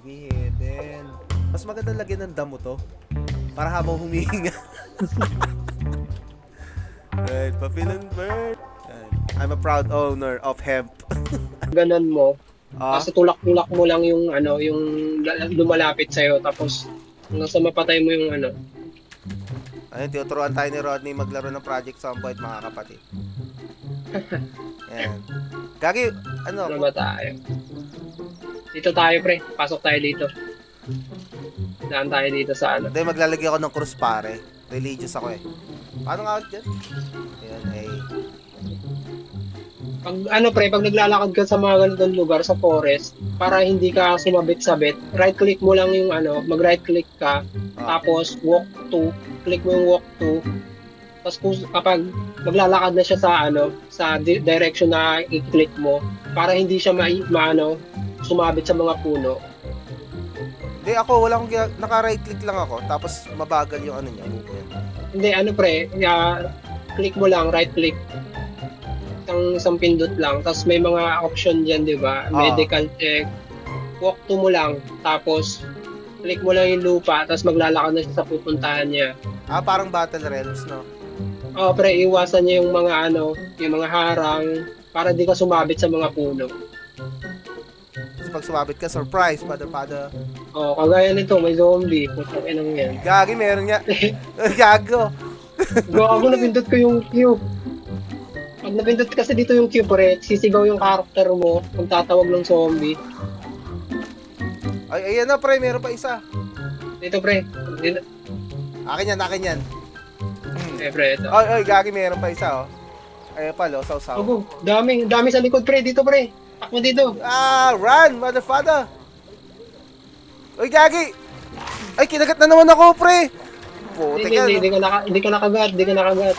Gagi, Eden. Mas maganda lagyan ng damo to. Para habang humihinga. Right, Papillon bird. Yan. I'm a proud owner of hemp. Ganon mo. Ah, Kasi tulak-tulak mo lang yung ano, yung lumalapit sa'yo. Tapos, hanggang sa mapatay mo yung ano. ayun, tinuturuan tayo ni Rodney maglaro ng Project Zomboid, mga kapatid. Yan. Gagi, Ano ano, ba tayo? Dito tayo, pre. Pasok tayo dito. Daan tayo dito sa ano. hindi, maglalagay ako ng cross, pare. Religious ako eh. Paano nga dyan? Ayan, eh. Pag ano, pre, pag naglalakad ka sa mga ganitong lugar, sa forest, para hindi ka sumabit-sabit, right-click mo lang yung ano, mag-right-click ka, Ah, tapos walk to, click mo yung walk to, tapos kapag maglalakad na siya sa ano, sa direction na i-click mo, para hindi siya maano, sumabit sa mga puno. hindi, ako, wala akong naka-right click lang ako. Tapos, mabagal yung ano niya, movement. Hindi, ano pre, click mo lang, right-click, isang pindot lang, tapos may mga option dyan, di ba? Oo. Medical check, walk to mo lang, tapos click mo lang yung lupa, tapos maglalakad na siya sa pupuntahan niya. Ah, parang Battle Realms, no? O pre, iwasan niya yung mga ano, yung mga harang, para di ka sumabit sa mga puno. Kasi pag sumabit ka, surprise, pada. O, kagaya nito, may zombie, putang inang yan. Gagi, meron nga. Gago. Gago, napindot ko yung Q. Pag napindot kasi dito yung Q, pre, sisigaw yung karakter mo, kung tatawag ng zombie. Ay, ayan na, pre, meron pa isa. Dito, pre. Dito, Akin yan. pre, ito. Ay, gagi, meron pa isa, oh. Ay, pala, oh, sausaw. Opo, dami sa likod, pre. Dito, pre. Takbo dito. Ah, run, motherfucker. Uy, gagi. Ay, kinagat na naman ako, pre. Puti ka, no? Hindi ka nakagat.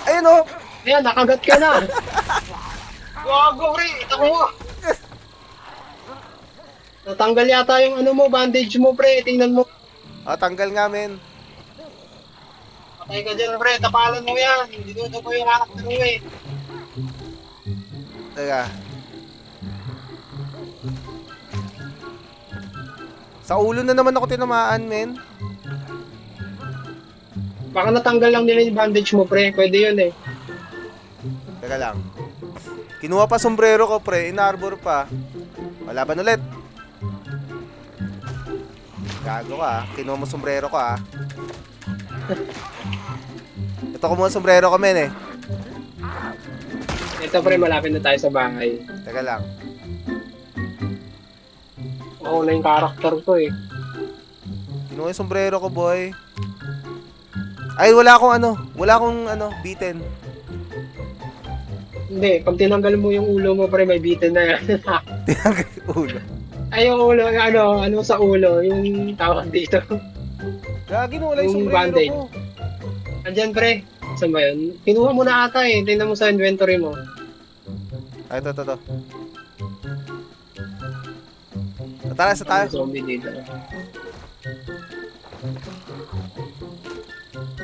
Ayun, oh. Ayan, nakagat ka na. Gago, pre. Tako mo. Natanggal yata yung ano mo, bandage mo, pre. Tingnan mo. Ah, tanggal nga, men. Patay ka dyan, pre. Tapalan mo yan. Dito mo yung karakter mo, eh. Teka. Sa ulo na naman ako tinamaan, men. Baka natanggal lang nila yung bandage mo, pre. Pwede yun, eh. Teka lang. Kinuha pa sombrero ko, pre. Inarbor pa. Malaban ulit. Gago ka, ah. Kinuha mo sombrero ko, ah. Ito ko muna sombrero ko, men, eh. Ito, pre. Malapit na tayo sa bahay. Teka lang. Oo na yung karakter ko, eh. Kinuha yung sombrero ko, boy. Ay, wala akong beaten. Hindi, pag tinanggal mo yung ulo mo, pre, may bitin na yan. Tinanggal yung ulo. Ay, yung ulo, ano sa ulo, yung tawag dito. Gagi, nawala yung Yung sombrero bandage. ko. Andyan, pre. Saan ba yun? Kinuha mo na ata eh. Tingnan mo sa inventory mo. Ay, ito. Tara, sa tayo. Ano zombie dito?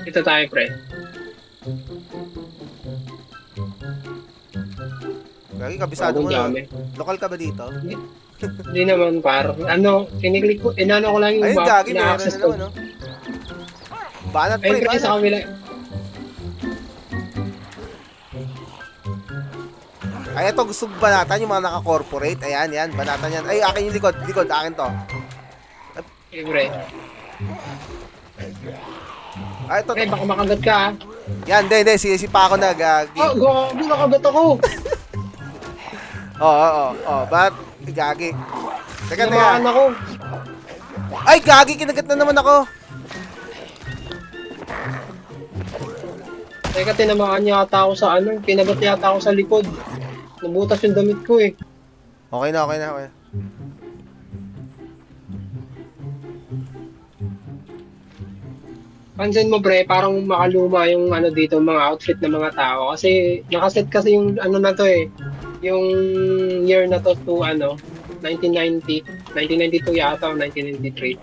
Ito tayo, pre. Gagi, kabisado mo Bagong na. gamit. Lokal ka ba dito? Hindi naman, par. Ano, kiniklik ko, inano ko lang yung Ayun, gagi, meron na access naman, ko. no? Banat, Ayun, pre, pre, sa banat. kabila. Ay, ito, gusto banatan yung mga naka-corporate. Ayan, yan, banatan yan. Ay, akin yung likod, akin to. Okay, pre. Ay, ito. Pre, baka makagat ka, ah. Yan, hindi, sisipa ako na, gagi. Oh, gabi, nakagat ako. Oo, ba't? Gagi. Teka. Tinamaan ako. Ay, gagi, kinagat na naman ako. Teka, tinamaan yata ako sa ano, kinagat yata ako sa likod. Nabutas yung damit ko, eh. Okay na. Pansin mo, pre, parang makaluma yung ano dito, mga outfit ng mga tao. Kasi nakaset kasi yung ano na to eh. Yung year na to to ano, 1990. 1992 yata o 1993.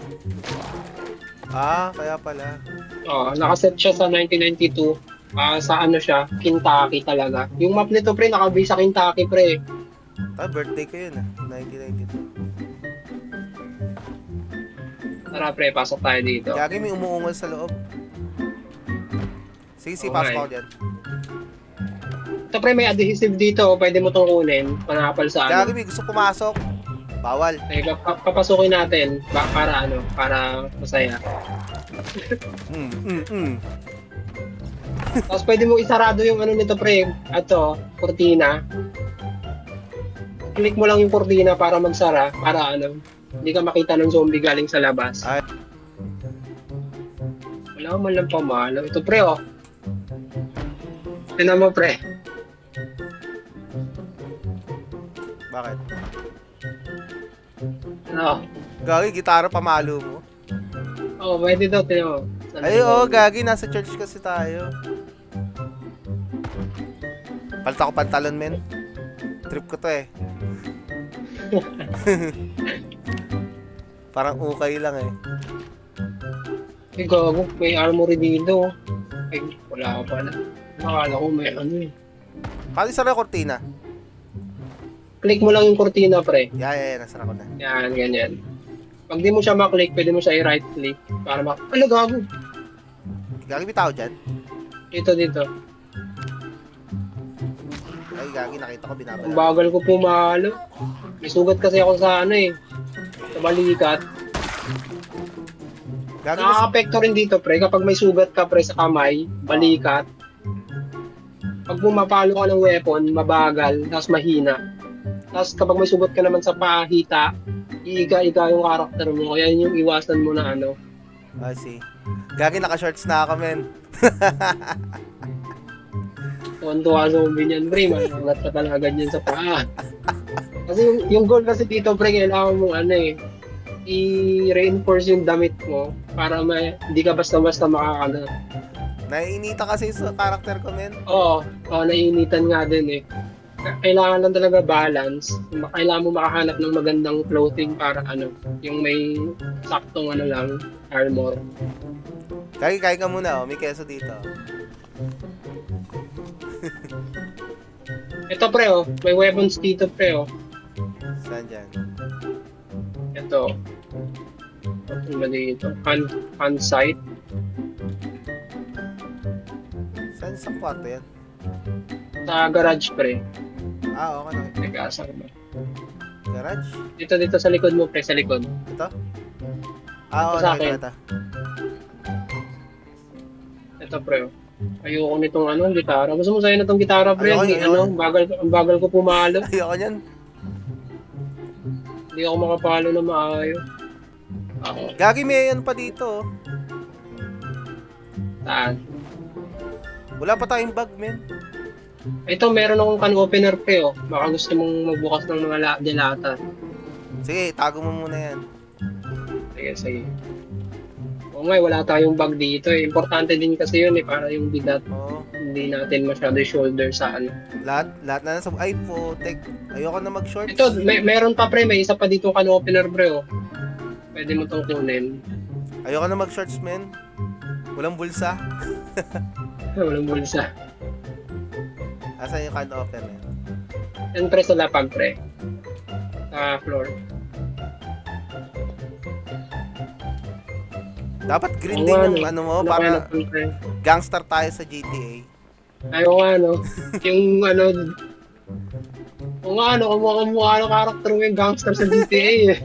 Ah, kaya pala. Oh, nakaset siya sa 1992. Sa ano siya, Kentucky talaga. Yung map nito, pre, nakabase sa Kentucky, pre. Ah, birthday ko yun, 1992. Tara pre, pasok tayo dito. Gagi, may umuungol sa loob. Sige, Oo pasok nga ako dyan. Ito pre, may adhesive dito. Pwede mo itong kunin. Panapal sa Gagi, ano. may gusto pumasok. Bawal. Ay, papasukin natin. Para ano, para masaya. Tapos pwede mo isarado yung ano nito pre. Ito, cortina. Click mo lang yung cortina para magsara. Para ano, hindi ka makita ng zombie galing sa labas. Ay. Wala man lang pamalo. Ito pre oh. Tignan mo pre. Bakit? Ano? Gagi, gitara pamalo mo. Oh, pwede daw. Tignan mo. Ay, oo, Gagi, nasa church kasi tayo. Palit ako pantalon, men. Trip ko to eh. Parang ukay lang eh. Ay, gago. May armory dito. Ay, wala ka pala. Nakala ko may ano eh. Paano isara yung cortina? Click mo lang yung cortina, pre. Yeah, nasara ko na. Yan, ganyan. Pag di mo siya maklik, pwede mo siya i-right click para ano, gago? Gagi, may tao dyan? Dito. Ay, Gagi, nakita ko Ang binabala. bagal ko pumalo. May sugat kasi ako sa ano eh. Sa balikat. Gagi, Nakaka-apekto rin dito, pre. Kapag may sugat ka, pre, sa kamay, balikat. Pag pumapalo ka ng weapon, mabagal, tapos mahina. Tapos kapag may sugat ka naman sa pahita, iiga-iga yung karakter mo. Kaya yun yung iwasan mo na ano. I see. Gagi, naka-shorts na ako, men. Tuwan-tuwa zombie niyan, pre. Malangat ka talaga dyan sa paa. Kasi yung goal kasi dito, pre, kailangan mo ano eh, i-reinforce yung damit mo para hindi ka basta-basta makakano. Naiinita kasi sa karakter ko, men. Oo, naiinitan nga din eh. Kailangan lang talaga balance. Kailangan mo makahanap ng magandang clothing para ano, yung may saktong ano lang, armor. Gagi, kain ka muna, oh. May keso dito. Ito pre oh, may weapons dito pre oh. Saan dyan? Ito. Ano ba dito? Hand sight. Saan sa kwarto yan? Sa garage pre. Ah, okay na. Teka, saan ba? Garage? Dito sa likod mo pre, sa likod. Ito? Ah, oo, Ito sa nakita. Ito pre oh. Ayoko nitong ano, gitara. Gusto mo sa'yo na tong gitara pre? Ayoko. Ang bagal ko pumalo. Ayoko niyan. Hindi ako makapalo na maayos. Ako. Gagi, may ano pa dito, oh. Saan? Wala pa tayong bag, men. Ito, meron akong can opener pre oh. Baka gusto mong magbukas ng mga delata. Sige, tago mo muna yan. Sige. Oo nga, wala tayong bag dito eh. Importante din kasi yun eh, para yung bigat. Oo. Hindi natin masyado shoulder sa ano. Lahat na nasa... Ay, putek. Ayoko na mag-shorts. Ito, meron pa pre, may isa pa dito can opener pre oh. Pwede mo itong kunin. Ayoko na mag-shorts, men. Walang bulsa. Walang bulsa. Asan yung can open, men? Yan pre sa lapag pre. Sa floor. Dapat green Oo din nga, yung no. ano mo, Ano kaya para natin, pre? gangster tayo sa GTA. Ayaw nga no. Yung ano, o nga ano, kumukha ng karakter mo yung gangster sa GTA eh.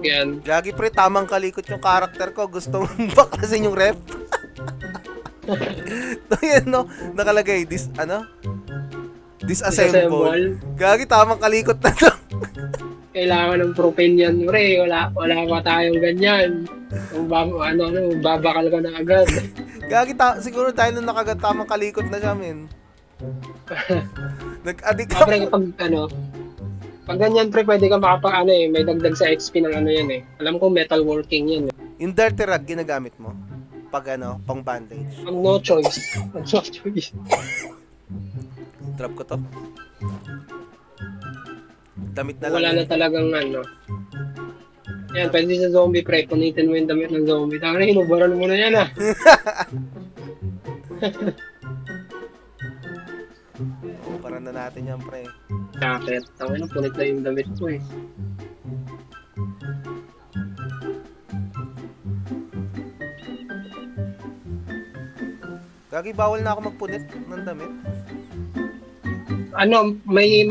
Yan. Gagi, pre, tamang kalikot yung karakter ko. Gusto mong baklasin yung rep. So, yan, no? Nakalagay, disassemble. Gagi, tamang kalikot na to. Kailangan ng propane yan, pre. Wala pa tayong ganyan. Kung babakal ka na agad. Gagi, siguro dahil nung nakagat tamang kalikot na siya, men. Nag-addict Pre, ako. pag ganyan, pre, pwede ka may dagdag sa XP ng ano yan eh. Alam ko metalworking yan eh. Yung dirty rag, ginagamit mo? Pag pang bandage. Pag no choice. No choice. Drop ko to. Damit na lang. Wala na yun. talagang ano. Yan, pwede sa zombie, pre. Punitin mo yung damit ng zombie. Tama na, hinubaran mo na yan ah. Parang na natin yan, pre. Jacket. Tama na, punit na yung damit ko eh. Gagi, bawal na ako magpunit ng damit. Ano, may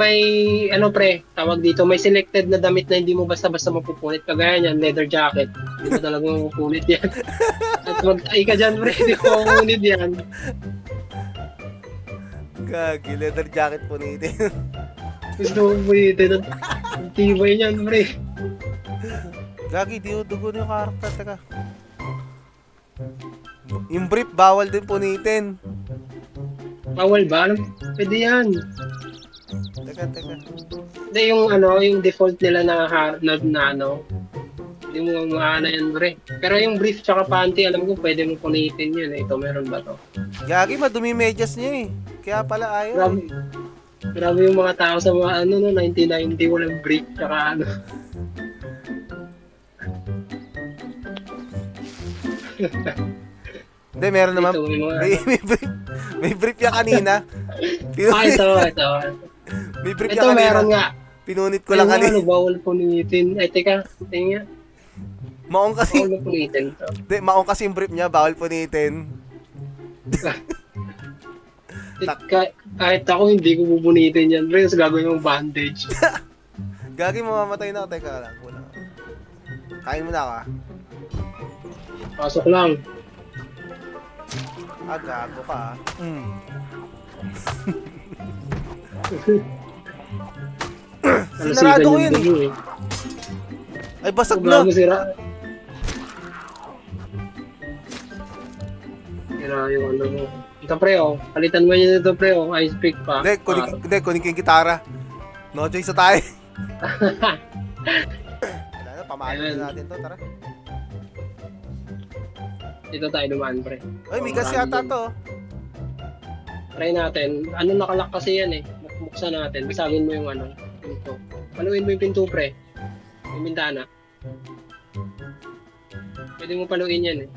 ano pre, tawag dito, may selected na damit na hindi mo basta-basta mapupunit. Kagaya niyan, leather jacket. Hindi mo talaga mapupunit yan. At magtay ka dyan pre, hindi mo mapupunit yan. Gagi, leather jacket punitin. Gusto mo punitin. Ang tibay niyan pre. Gagi, di dugo na yung karakter. Teka. Yung brief, bawal din punitin. Bawal ba? Ano? Pwede yan. Teka. Hindi yung ano, yung default nila na ano, hindi mo maana yan pre. Pero yung brief tsaka panty, alam ko pwede mo punitin yan eh. Ito, meron ba to? Gagi, madumi medyas niya eh. Kaya pala ayaw Grabe, eh. grabe yung mga tao sa mga ano no, 1990, walang brief tsaka ano. Hindi, meron naman. Ito, may mga- May brief yan kanina. ito. May brief Ito yan kanina. meron nga. Pinunit ko lang Ayun nga, kanina. ano, bawal punitin. Ay, teka. Tingnan nga. Maong kasi. Bawal punitin to. Hindi, maong kasi yung brief niya. Bawal punitin. Kahit ako, hindi ko pupunitin yan. Pero gagawin yung bandage. Gagi, mamamatay na ako. Teka lang. Wala. Kain mo na ako ah. Pasok lang. Ah, gago ka ah. Sinarado ko yun eh. Ay, basag na. Bago sira. Sira yung ano mo. Ito pre oh. Palitan mo yun ito pre oh. Ice pick pa. Hindi, kunin ko yung gitara. No choice na tayo. Wala na, pamalo na natin to. Tara. Dito tayo dumaan pre. Ay, may gas yata to. Try natin. Ano nakalak kasi yan eh. Buksan natin. Basagin mo yung ano. Pinto. Paluin mo yung pinto pre. Yung bintana. Pwede mo paluin yan eh.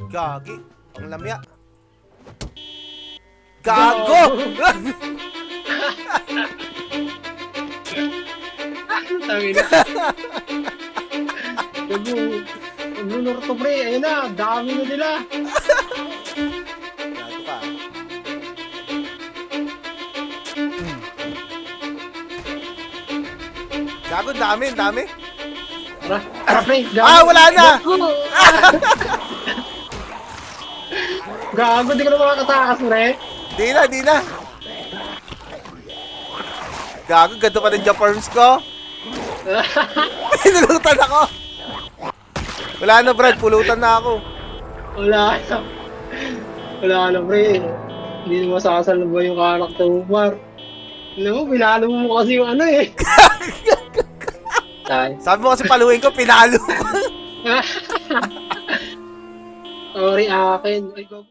Gagi. Ang lamya. Gago! Sabi na. Naglulur to pre. Ayun na. Dami na nila. Gago ka. Gago, dami. Tara. Tara pre. Ah, wala na! Gago. Di ko na makakatakas pre. Di na. Gago, ganito pa ng Japarms ko. Pinulutan ako. Wala na, Brad. Pulutan na ako. Wala na. Wala na pre. Hindi mo masasalba yung karakter mo par. Alam mo, pinalo mo kasi yung ano eh. Sabi mo kasi paluin ko, pinalo ko. Sorry akin. Ay, go.